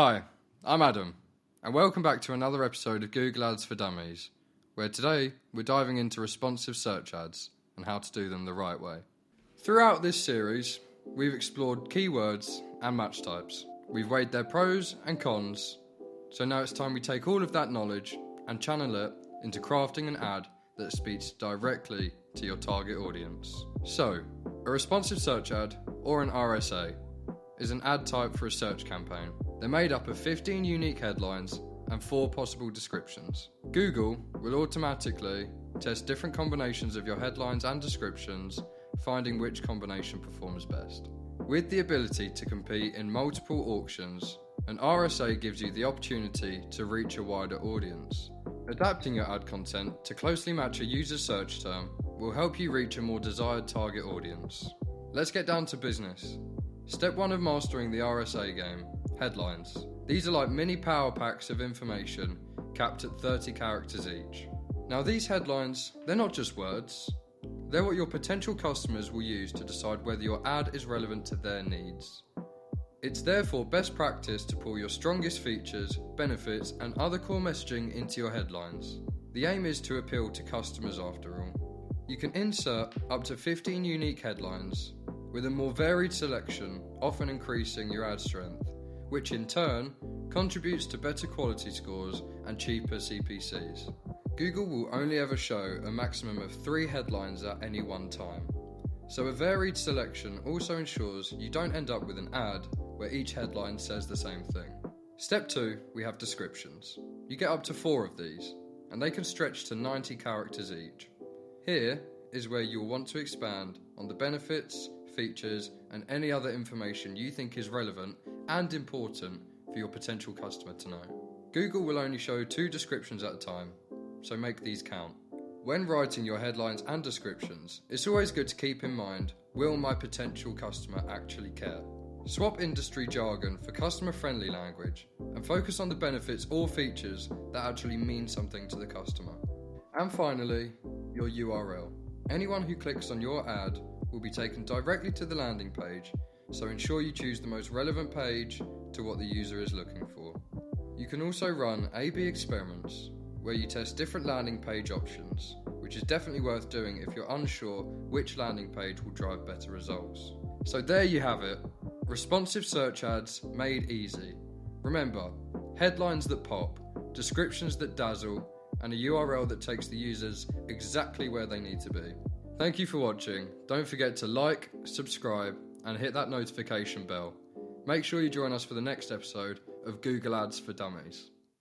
Hi, I'm Adam, and welcome back to another episode of Google Ads for Dummies, where today we're diving into responsive search ads and how to do them the right way. Throughout this series, we've explored keywords and match types. We've weighed their pros and cons, so now it's time we take all of that knowledge and channel it into crafting an ad that speaks directly to your target audience. So, a responsive search ad, or an RSA, is an ad type for a search campaign. They're made up of 15 unique headlines and 4 possible descriptions. Google will automatically test different combinations of your headlines and descriptions, finding which combination performs best. With the ability to compete in multiple auctions, an RSA gives you the opportunity to reach a wider audience. Adapting your ad content to closely match a user's search term will help you reach a more desired target audience. Let's get down to business. Step 1 of mastering the RSA game: headlines. These are like mini power packs of information capped at 30 characters each. Now these headlines, they're not just words. They're what your potential customers will use to decide whether your ad is relevant to their needs. It's therefore best practice to pull your strongest features, benefits, and other core messaging into your headlines. The aim is to appeal to customers after all. You can insert up to 15 unique headlines with a more varied selection, often increasing your ad strength, which in turn contributes to better quality scores and cheaper CPCs. Google will only ever show a maximum of 3 headlines at any one time, so a varied selection also ensures you don't end up with an ad where each headline says the same thing. Step 2, we have descriptions. You get up to 4 of these, and they can stretch to 90 characters each. Here is where you'll want to expand on the benefits, features, and any other information you think is relevant and important for your potential customer to know. Google will only show 2 descriptions at a time, so make these count. When writing your headlines and descriptions, it's always good to keep in mind, will my potential customer actually care? Swap industry jargon for customer-friendly language and focus on the benefits or features that actually mean something to the customer. And finally, your URL. Anyone who clicks on your ad will be taken directly to the landing page, so ensure you choose the most relevant page to what the user is looking for. You can also run A/B experiments, where you test different landing page options, which is definitely worth doing if you're unsure which landing page will drive better results. So there you have it, responsive search ads made easy. Remember, headlines that pop, descriptions that dazzle, and a URL that takes the users exactly where they need to be. Thank you for watching. Don't forget to like, subscribe, and hit that notification bell. Make sure you join us for the next episode of Google Ads for Dummies.